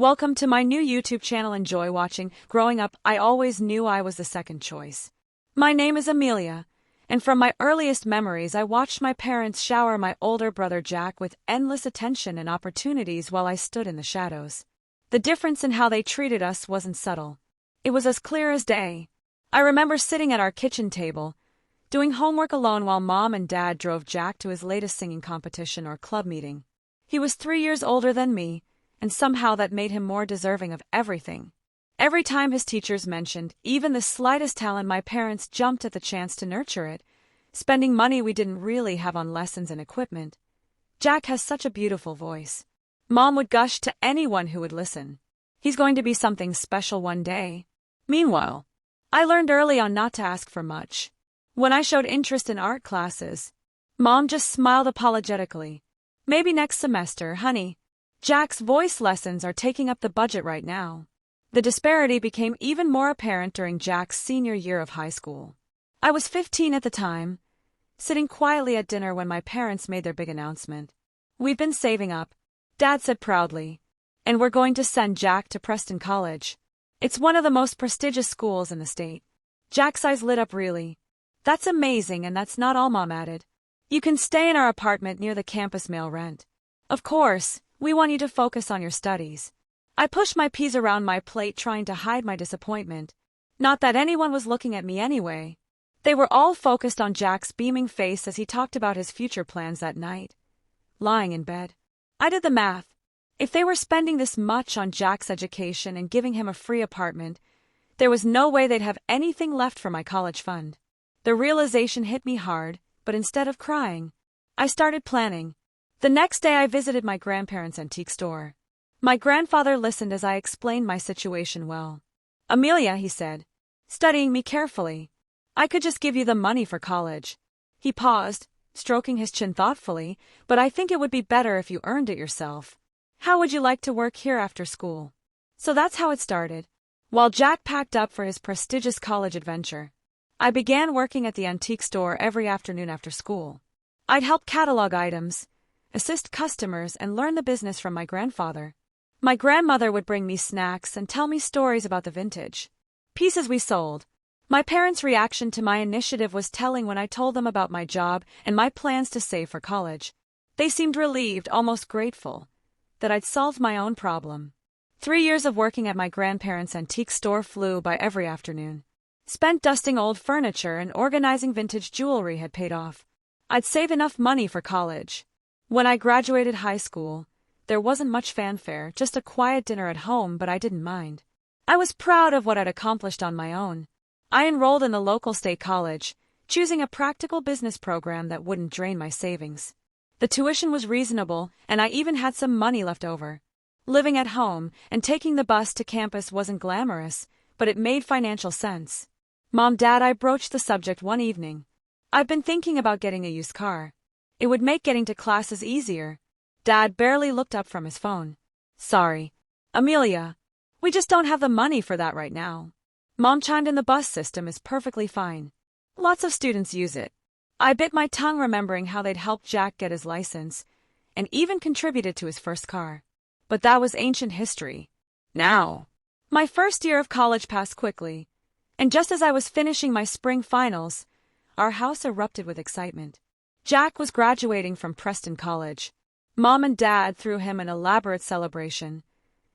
Welcome to my new YouTube channel. Enjoy watching. Growing up, I always knew I was the second choice. My name is Amelia, and from my earliest memories I watched my parents shower my older brother Jack with endless attention and opportunities while I stood in the shadows. The difference in how they treated us wasn't subtle. It was as clear as day. I remember sitting at our kitchen table, doing homework alone while Mom and Dad drove Jack to his latest singing competition or club meeting. He was 3 years older than me, and somehow that made him more deserving of everything. Every time his teachers mentioned even the slightest talent, my parents jumped at the chance to nurture it, spending money we didn't really have on lessons and equipment. Jack has such a beautiful voice. Mom would gush to anyone who would listen. He's going to be something special one day. Meanwhile, I learned early on not to ask for much. When I showed interest in art classes, Mom just smiled apologetically. Maybe next semester, honey. Jack's voice lessons are taking up the budget right now. The disparity became even more apparent during Jack's senior year of high school. I was 15 at the time, sitting quietly at dinner when my parents made their big announcement. "We've been saving up," Dad said proudly, "and we're going to send Jack to Preston College. It's one of the most prestigious schools in the state." Jack's eyes lit up. "Really? That's amazing." "And that's not all," Mom added. "You can stay in our apartment near the campus, mail rent. Of course, we want you to focus on your studies." I pushed my peas around my plate, trying to hide my disappointment. Not that anyone was looking at me anyway. They were all focused on Jack's beaming face as he talked about his future plans that night. Lying in bed, I did the math. If they were spending this much on Jack's education and giving him a free apartment, there was no way they'd have anything left for my college fund. The realization hit me hard, but instead of crying, I started planning. The next day I visited my grandparents' antique store. My grandfather listened as I explained my situation well. "Amelia," he said, studying me carefully, "I could just give you the money for college." He paused, stroking his chin thoughtfully, "But I think it would be better if you earned it yourself. How would you like to work here after school?" So that's how it started. While Jack packed up for his prestigious college adventure, I began working at the antique store every afternoon after school. I'd help catalog items, assist customers, and learn the business from my grandfather. My grandmother would bring me snacks and tell me stories about the vintage pieces we sold. My parents' reaction to my initiative was telling when I told them about my job and my plans to save for college. They seemed relieved, almost grateful, that I'd solved my own problem. 3 years of working at my grandparents' antique store flew by. Every afternoon spent dusting old furniture and organizing vintage jewelry had paid off. I'd save enough money for college. When I graduated high school, there wasn't much fanfare, just a quiet dinner at home, but I didn't mind. I was proud of what I'd accomplished on my own. I enrolled in the local state college, choosing a practical business program that wouldn't drain my savings. The tuition was reasonable, and I even had some money left over. Living at home and taking the bus to campus wasn't glamorous, but it made financial sense. "Mom, Dad," I broached the subject one evening. "I've been thinking about getting a used car. It would make getting to classes easier." Dad barely looked up from his phone. "Sorry, Amelia. We just don't have the money for that right now." Mom chimed in. "The bus system is perfectly fine. Lots of students use it." I bit my tongue, remembering how they'd helped Jack get his license and even contributed to his first car. But that was ancient history. Now, my first year of college passed quickly, and just as I was finishing my spring finals, our house erupted with excitement. Jack was graduating from Preston College. Mom and Dad threw him an elaborate celebration,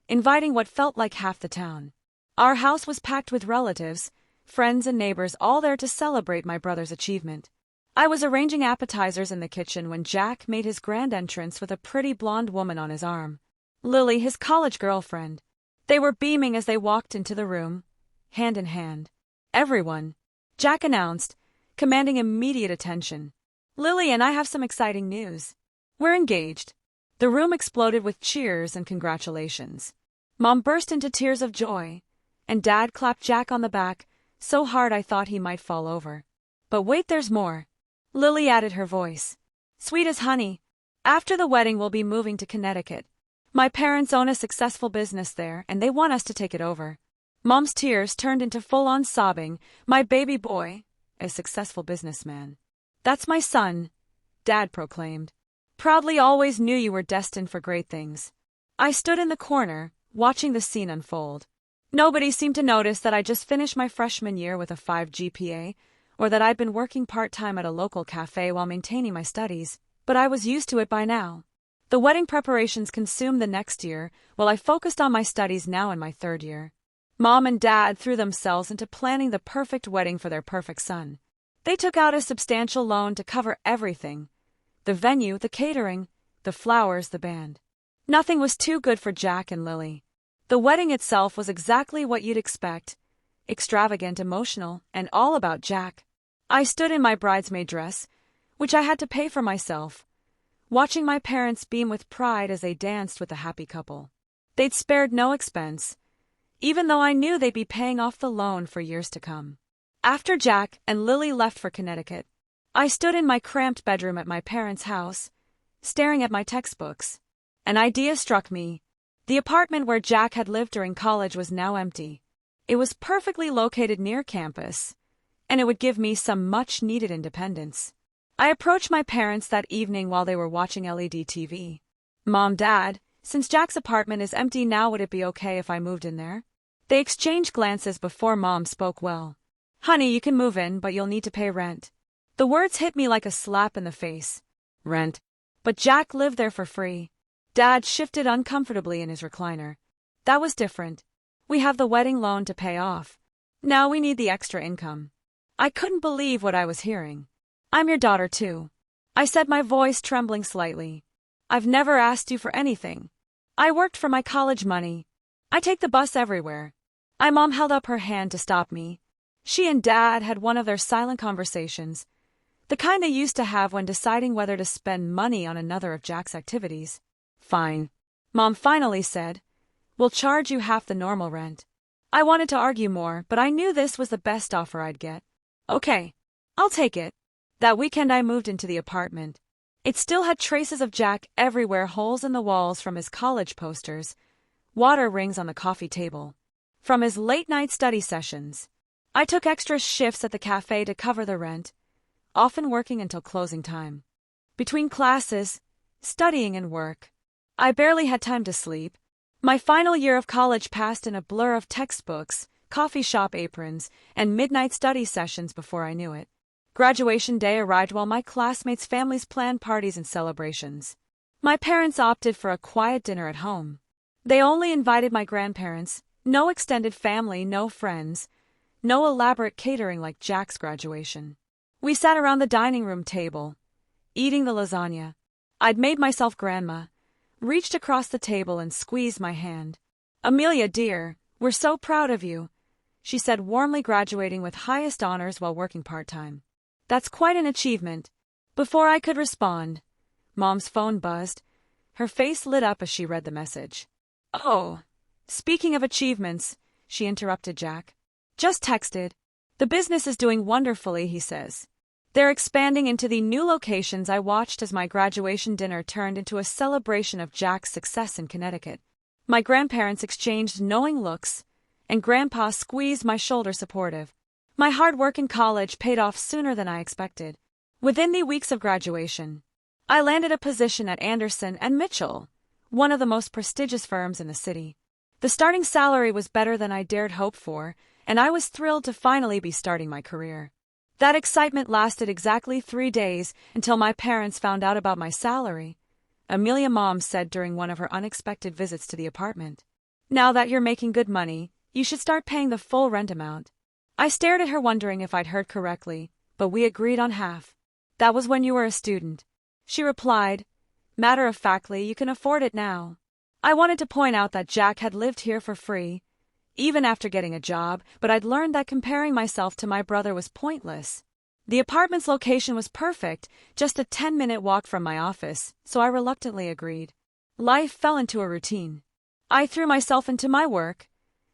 inviting what felt like half the town. Our house was packed with relatives, friends, and neighbors, all there to celebrate my brother's achievement. I was arranging appetizers in the kitchen when Jack made his grand entrance with a pretty blonde woman on his arm. Lily, his college girlfriend. They were beaming as they walked into the room, hand in hand. "Everyone," Jack announced, commanding immediate attention. "Lily and I have some exciting news. We're engaged." The room exploded with cheers and congratulations. Mom burst into tears of joy, and Dad clapped Jack on the back, so hard I thought he might fall over. "But wait, there's more," Lily added, her voice sweet as honey. "After the wedding, we'll be moving to Connecticut. My parents own a successful business there, and they want us to take it over." Mom's tears turned into full-on sobbing. "My baby boy, a successful businessman. That's my son," Dad proclaimed. "Proudly, always knew you were destined for great things." I stood in the corner, watching the scene unfold. Nobody seemed to notice that I just finished my freshman year with a 5 GPA, or that I'd been working part-time at a local cafe while maintaining my studies, but I was used to it by now. The wedding preparations consumed the next year, while I focused on my studies now in my third year. Mom and Dad threw themselves into planning the perfect wedding for their perfect son. They took out a substantial loan to cover everything: the venue, the catering, the flowers, the band. Nothing was too good for Jack and Lily. The wedding itself was exactly what you'd expect: extravagant, emotional, and all about Jack. I stood in my bridesmaid dress, which I had to pay for myself, watching my parents beam with pride as they danced with the happy couple. They'd spared no expense, even though I knew they'd be paying off the loan for years to come. After Jack and Lily left for Connecticut, I stood in my cramped bedroom at my parents' house, staring at my textbooks. An idea struck me. The apartment where Jack had lived during college was now empty. It was perfectly located near campus, and it would give me some much-needed independence. I approached my parents that evening while they were watching LED TV. "Mom, Dad, since Jack's apartment is empty now, would it be okay if I moved in there?" They exchanged glances before Mom spoke well. "Honey, you can move in, but you'll need to pay rent." The words hit me like a slap in the face. Rent. But Jack lived there for free. Dad shifted uncomfortably in his recliner. "That was different. We have the wedding loan to pay off. Now we need the extra income." I couldn't believe what I was hearing. "I'm your daughter too," I said, my voice trembling slightly. "I've never asked you for anything. I worked for my college money. I take the bus everywhere." My mom held up her hand to stop me. She and Dad had one of their silent conversations, the kind they used to have when deciding whether to spend money on another of Jack's activities. "Fine," Mom finally said. "We'll charge you half the normal rent." I wanted to argue more, but I knew this was the best offer I'd get. "Okay, I'll take it." That weekend I moved into the apartment. It still had traces of Jack everywhere: holes in the walls from his college posters, water rings on the coffee table, from his late-night study sessions. I took extra shifts at the cafe to cover the rent, often working until closing time. Between classes, studying, and work, I barely had time to sleep. My final year of college passed in a blur of textbooks, coffee shop aprons, and midnight study sessions before I knew it. Graduation day arrived while my classmates' families planned parties and celebrations. My parents opted for a quiet dinner at home. They only invited my grandparents, no extended family, no friends, no elaborate catering like Jack's graduation. We sat around the dining room table, eating the lasagna I'd made myself. Grandma reached across the table and squeezed my hand. "Amelia, dear, we're so proud of you," she said warmly. "Graduating with highest honors while working part-time. That's quite an achievement." Before I could respond, Mom's phone buzzed. Her face lit up as she read the message. "Oh, speaking of achievements," she interrupted Jack. "Just texted. The business is doing wonderfully," he says. "They're expanding into the new locations." I watched as my graduation dinner turned into a celebration of Jack's success in Connecticut. My grandparents exchanged knowing looks, and Grandpa squeezed my shoulder supportive. My hard work in college paid off sooner than I expected. Within the weeks of graduation, I landed a position at Anderson and Mitchell, one of the most prestigious firms in the city. The starting salary was better than I dared hope for, and I was thrilled to finally be starting my career. That excitement lasted exactly 3 days until my parents found out about my salary. "Amelia," Mom said during one of her unexpected visits to the apartment, "now that you're making good money, you should start paying the full rent amount." I stared at her, wondering if I'd heard correctly, but we agreed on half. "That was when you were a student," she replied. "Matter-of-factly, you can afford it now." I wanted to point out that Jack had lived here for free, even after getting a job, but I'd learned that comparing myself to my brother was pointless. The apartment's location was perfect, just a 10-minute walk from my office, so I reluctantly agreed. Life fell into a routine. I threw myself into my work,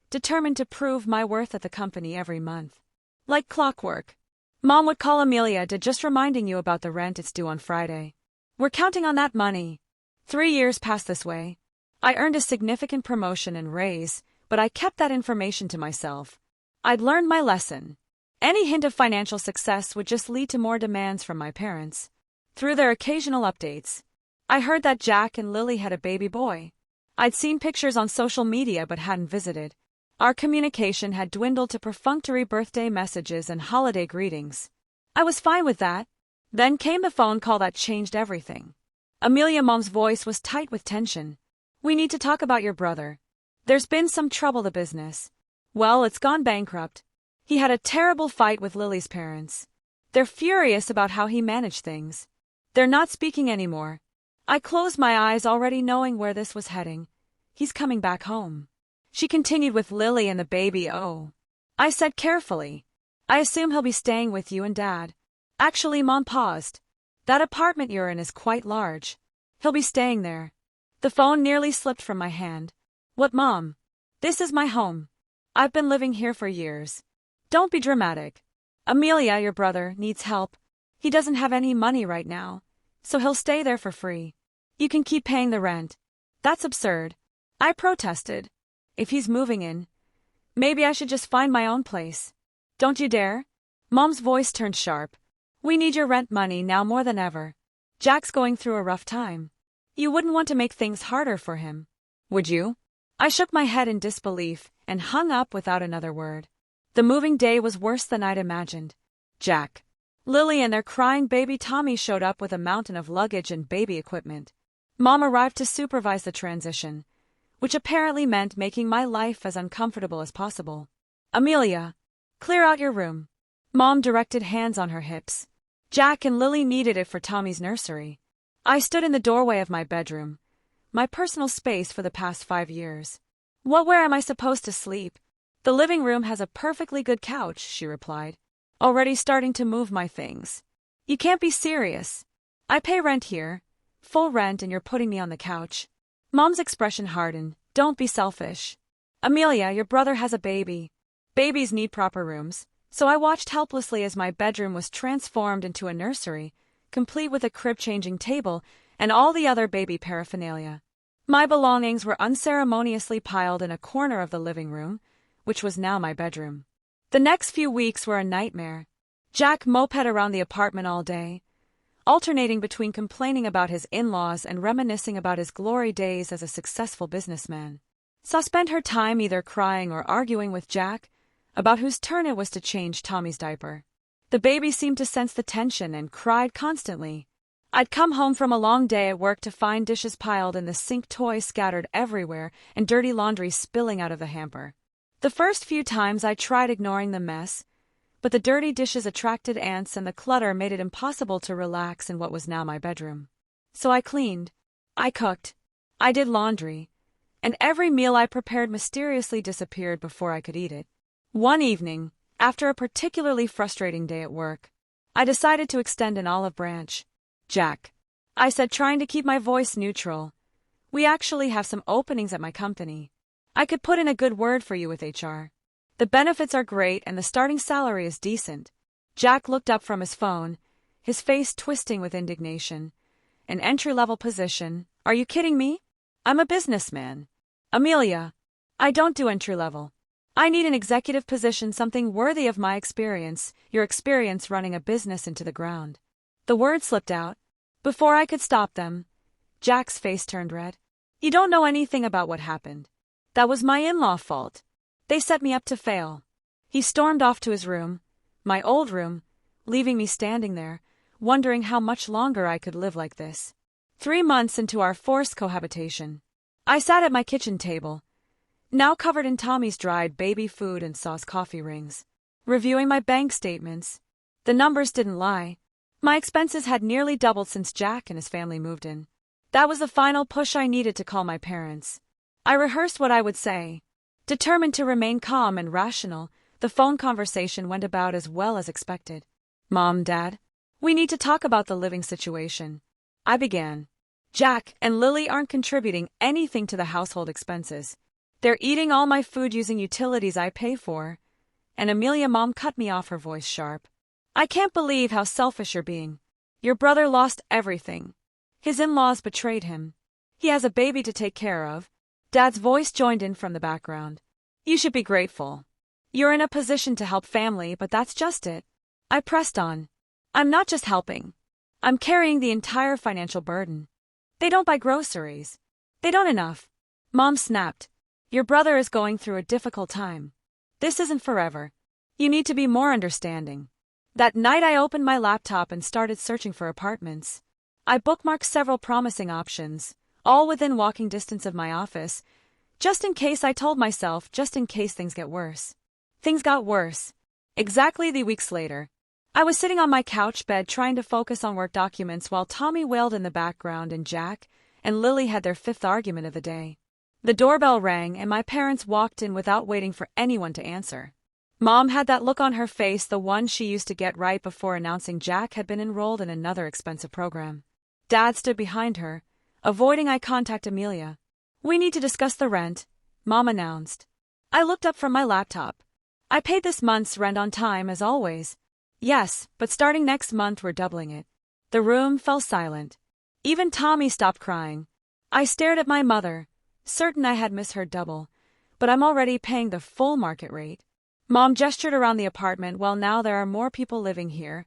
determined to prove my worth at the company every month. Like clockwork, Mom would call: "Amelia, just reminding you about the rent, it's due on Friday. We're counting on that money." 3 years passed this way. I earned a significant promotion and raise, but I kept that information to myself. I'd learned my lesson. Any hint of financial success would just lead to more demands from my parents. Through their occasional updates, I heard that Jack and Lily had a baby boy. I'd seen pictures on social media but hadn't visited. Our communication had dwindled to perfunctory birthday messages and holiday greetings. I was fine with that. Then came the phone call that changed everything. Mom's voice was tight with tension. "We need to talk about your brother. There's been some trouble the business. Well, it's gone bankrupt. He had a terrible fight with Lily's parents. They're furious about how he managed things. They're not speaking anymore." I closed my eyes, already knowing where this was heading. "He's coming back home." She continued, "With Lily and the baby." "Oh." I said carefully. "I assume he'll be staying with you and Dad." "Actually," Mom paused. "That apartment you're in is quite large. He'll be staying there." The phone nearly slipped from my hand. "What, Mom? This is my home. I've been living here for years. Don't be dramatic. Amelia, your brother, needs help. He doesn't have any money right now, so he'll stay there for free. You can keep paying the rent." "That's absurd," I protested. "If he's moving in, maybe I should just find my own place." "Don't you dare." Mom's voice turned sharp. "We need your rent money now more than ever. Jack's going through a rough time. You wouldn't want to make things harder for him, would you?" I shook my head in disbelief and hung up without another word. The moving day was worse than I'd imagined. Jack, Lily and their crying baby Tommy showed up with a mountain of luggage and baby equipment. Mom arrived to supervise the transition, which apparently meant making my life as uncomfortable as possible. "Amelia, clear out your room." Mom directed, hands on her hips. Jack and Lily needed it for Tommy's nursery. I stood in the doorway of my bedroom, my personal space for the past 5 years. Where am I supposed to sleep?" "The living room has a perfectly good couch," she replied. "Already starting to move my things." "You can't be serious. I pay rent here, full rent, and you're putting me on the couch." Mom's expression hardened. "Don't be selfish. Amelia, your brother has a baby. Babies need proper rooms." So I watched helplessly as my bedroom was transformed into a nursery, complete with a crib-changing table and all the other baby paraphernalia. My belongings were unceremoniously piled in a corner of the living room, which was now my bedroom. The next few weeks were a nightmare. Jack moped around the apartment all day, alternating between complaining about his in-laws and reminiscing about his glory days as a successful businessman. So I spent her time either crying or arguing with Jack about whose turn it was to change Tommy's diaper. The baby seemed to sense the tension and cried constantly. I'd come home from a long day at work to find dishes piled in the sink, toys scattered everywhere, and dirty laundry spilling out of the hamper. The first few times I tried ignoring the mess, but the dirty dishes attracted ants and the clutter made it impossible to relax in what was now my bedroom. So I cleaned, I cooked, I did laundry, and every meal I prepared mysteriously disappeared before I could eat it. One evening, after a particularly frustrating day at work, I decided to extend an olive branch. "Jack," I said, trying to keep my voice neutral, "we actually have some openings at my company. I could put in a good word for you with HR. The benefits are great and the starting salary is decent." Jack looked up from his phone, his face twisting with indignation. "An entry-level position? Are you kidding me? I'm a businessman. Amelia, I don't do entry-level. I need an executive position, something worthy of my experience, your experience running a business into the ground." The words slipped out. Before I could stop them, Jack's face turned red. "You don't know anything about what happened. That was my in-law fault. They set me up to fail." He stormed off to his room, my old room, leaving me standing there, wondering how much longer I could live like this. 3 months into our forced cohabitation, I sat at my kitchen table, now covered in Tommy's dried baby food and sauce coffee rings, reviewing my bank statements. The numbers didn't lie. My expenses had nearly doubled since Jack and his family moved in. That was the final push I needed to call my parents. I rehearsed what I would say. Determined to remain calm and rational, the phone conversation went about as well as expected. "Mom, Dad, we need to talk about the living situation," I began. "Jack and Lily aren't contributing anything to the household expenses. They're eating all my food using utilities I pay for." And Amelia, Mom cut me off, her voice sharp. "I can't believe how selfish you're being. Your brother lost everything. His in-laws betrayed him. He has a baby to take care of." Dad's voice joined in from the background. "You should be grateful. You're in a position to help family, but that's just it." I pressed on. "I'm not just helping. I'm carrying the entire financial burden. They don't buy groceries. They don't enough. Mom snapped. Your brother is going through a difficult time. This isn't forever. You need to be more understanding. That night I opened my laptop and started searching for apartments. I bookmarked several promising options, all within walking distance of my office, just in case. I told myself, just in case things get worse. Things got worse. Exactly 3 weeks later. I was sitting on my couch bed trying to focus on work documents while Tommy wailed in the background and Jack and Lily had their 5th argument of the day. The doorbell rang and my parents walked in without waiting for anyone to answer. Mom had that look on her face, the one she used to get right before announcing Jack had been enrolled in another expensive program. Dad stood behind her, avoiding eye contact. Amelia. We need to discuss the rent, Mom announced. I looked up from my laptop. I paid this month's rent on time as always. Yes, but starting next month we're doubling it. The room fell silent. Even Tommy stopped crying. I stared at my mother, certain I had misheard double, but I'm already paying the full market rate. Mom gestured around the apartment. Well, now there are more people living here,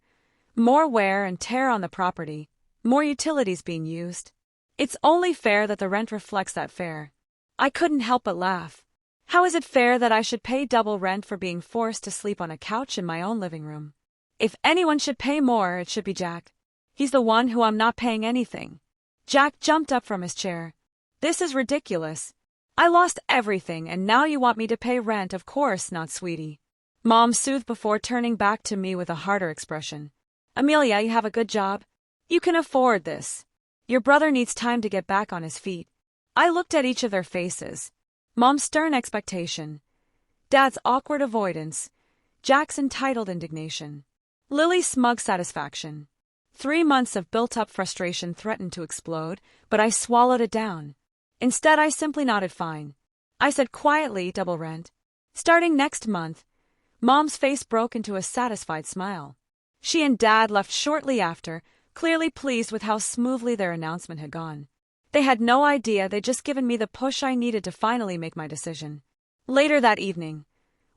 more wear and tear on the property, more utilities being used. It's only fair that the rent reflects that fare. I couldn't help but laugh. How is it fair that I should pay double rent for being forced to sleep on a couch in my own living room? If anyone should pay more, it should be Jack. He's the one who I'm not paying anything. Jack jumped up from his chair. This is ridiculous. I lost everything and now you want me to pay rent? Of course not, sweetie. Mom soothed before turning back to me with a harder expression. Amelia, you have a good job. You can afford this. Your brother needs time to get back on his feet. I looked at each of their faces. Mom's stern expectation. Dad's awkward avoidance. Jack's entitled indignation. Lily's smug satisfaction. 3 months of built-up frustration threatened to explode, but I swallowed it down. Instead, I simply nodded fine. I said quietly, double rent. Starting next month. Mom's face broke into a satisfied smile. She and Dad left shortly after, clearly pleased with how smoothly their announcement had gone. They had no idea they'd just given me the push I needed to finally make my decision. Later that evening,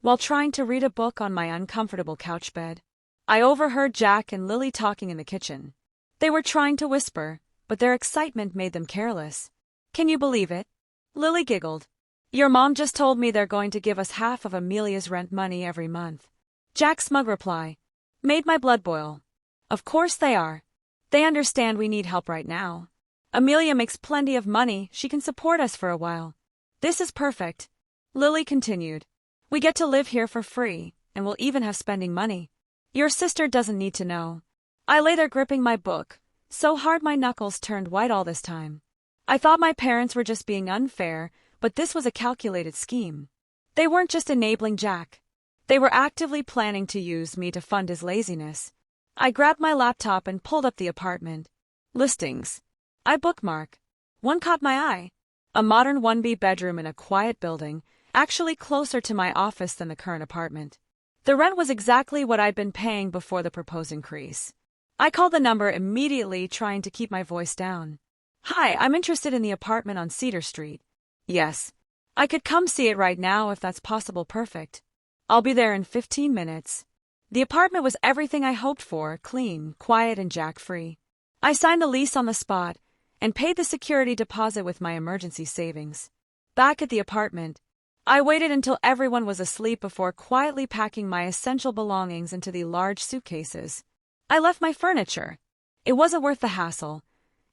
while trying to read a book on my uncomfortable couch bed, I overheard Jack and Lily talking in the kitchen. They were trying to whisper, but their excitement made them careless. Can you believe it? Lily giggled. Your mom just told me they're going to give us half of Amelia's rent money every month. Jack's smug reply made my blood boil. Of course they are. They understand we need help right now. Amelia makes plenty of money, she can support us for a while. This is perfect. Lily continued. We get to live here for free, and we'll even have spending money. Your sister doesn't need to know. I lay there gripping my book, so hard my knuckles turned white all this time. I thought my parents were just being unfair, but this was a calculated scheme. They weren't just enabling Jack. They were actively planning to use me to fund his laziness. I grabbed my laptop and pulled up the apartment. Listings. I bookmark. One caught my eye. A modern 1B bedroom in a quiet building, actually closer to my office than the current apartment. The rent was exactly what I'd been paying before the proposed increase. I called the number immediately, trying to keep my voice down. Hi, I'm interested in the apartment on Cedar Street. Yes. I could come see it right now if that's possible. Perfect. I'll be there in 15 minutes. The apartment was everything I hoped for, clean, quiet, and Jack-free. I signed the lease on the spot and paid the security deposit with my emergency savings. Back at the apartment, I waited until everyone was asleep before quietly packing my essential belongings into the large suitcases. I left my furniture. It wasn't worth the hassle,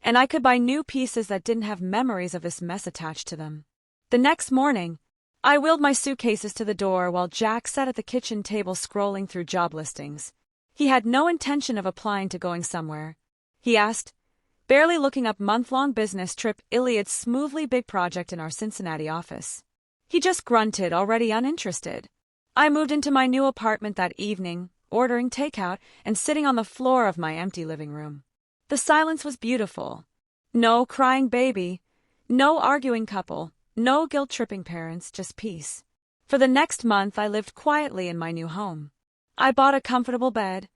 and I could buy new pieces that didn't have memories of this mess attached to them. The next morning, I wheeled my suitcases to the door while Jack sat at the kitchen table scrolling through job listings. He had no intention of applying to going somewhere. He asked, barely looking up month-long business trip Iliad's smoothly big project in our Cincinnati office. He just grunted, already uninterested. I moved into my new apartment that evening, ordering takeout and sitting on the floor of my empty living room. The silence was beautiful. No crying baby, no arguing couple, no guilt-tripping parents, just peace. For the next month I lived quietly in my new home. I bought a comfortable bed,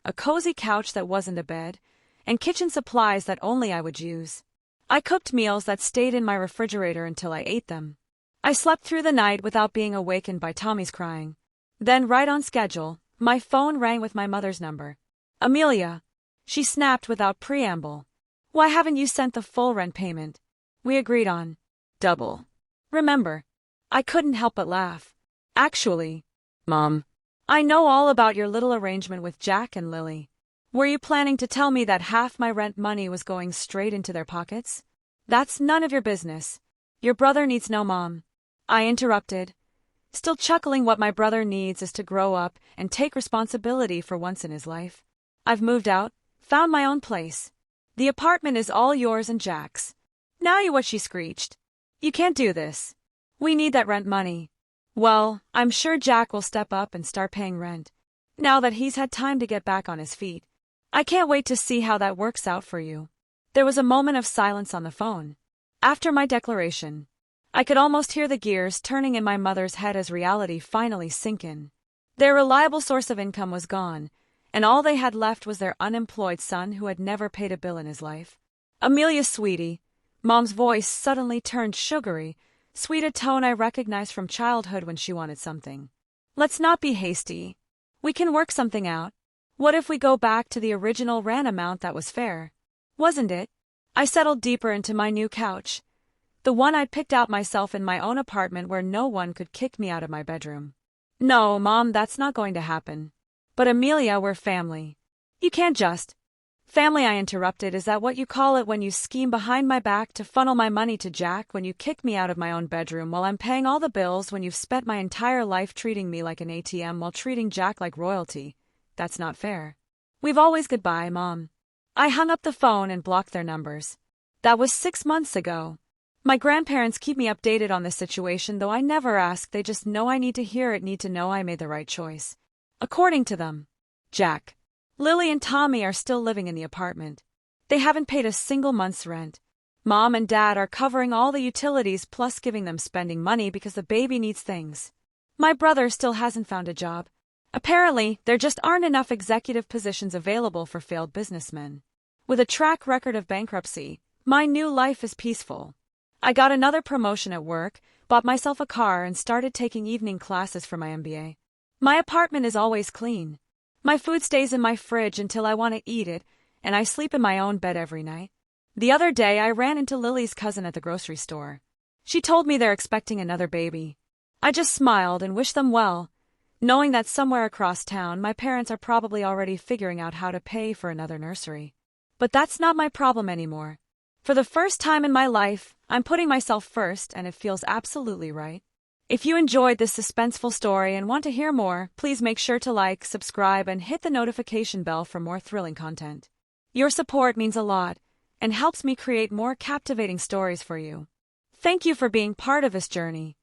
a cozy couch that wasn't a bed, and kitchen supplies that only I would use. I cooked meals that stayed in my refrigerator until I ate them. I slept through the night without being awakened by Tommy's crying. Then, right on schedule, my phone rang with my mother's number. Amelia. She snapped without preamble. Why haven't you sent the full rent payment? We agreed on double. Remember, I couldn't help but laugh. Actually, Mom, I know all about your little arrangement with Jack and Lily. Were you planning to tell me that half my rent money was going straight into their pockets? That's none of your business. Your brother needs no mom. I interrupted, still chuckling. What my brother needs is to grow up and take responsibility for once in his life. I've moved out, found my own place. The apartment is all yours and Jack's. Now you what she screeched. You can't do this. We need that rent money. Well, I'm sure Jack will step up and start paying rent, now that he's had time to get back on his feet. I can't wait to see how that works out for you. There was a moment of silence on the phone. After my declaration, I could almost hear the gears turning in my mother's head as reality finally sank in. Their reliable source of income was gone, and all they had left was their unemployed son who had never paid a bill in his life. Amelia, sweetie. Mom's voice suddenly turned sugary, sweet, a tone I recognized from childhood when she wanted something. Let's not be hasty. We can work something out. What if we go back to the original rent amount? That was fair, wasn't it? I settled deeper into my new couch, the one I'd picked out myself in my own apartment where no one could kick me out of my bedroom. No, Mom, that's not going to happen. But Amelia, we're family. You can't just. Family, I interrupted. Is that what you call it when you scheme behind my back to funnel my money to Jack, when you kick me out of my own bedroom while I'm paying all the bills, when you've spent my entire life treating me like an ATM while treating Jack like royalty? That's not fair. We've always goodbye, Mom. I hung up the phone and blocked their numbers. That was 6 months ago. My grandparents keep me updated on this situation, though I never ask. They just know I need to hear it, need to know I made the right choice. According to them, Jack, Lily and Tommy are still living in the apartment. They haven't paid a single month's rent. Mom and Dad are covering all the utilities plus giving them spending money because the baby needs things. My brother still hasn't found a job. Apparently, there just aren't enough executive positions available for failed businessmen. With a track record of bankruptcy, my new life is peaceful. I got another promotion at work, bought myself a car, and started taking evening classes for my MBA. My apartment is always clean. My food stays in my fridge until I want to eat it, and I sleep in my own bed every night. The other day I ran into Lily's cousin at the grocery store. She told me they're expecting another baby. I just smiled and wished them well, knowing that somewhere across town my parents are probably already figuring out how to pay for another nursery. But that's not my problem anymore. For the first time in my life, I'm putting myself first, and it feels absolutely right. If you enjoyed this suspenseful story and want to hear more, please make sure to like, subscribe, and hit the notification bell for more thrilling content. Your support means a lot and helps me create more captivating stories for you. Thank you for being part of this journey.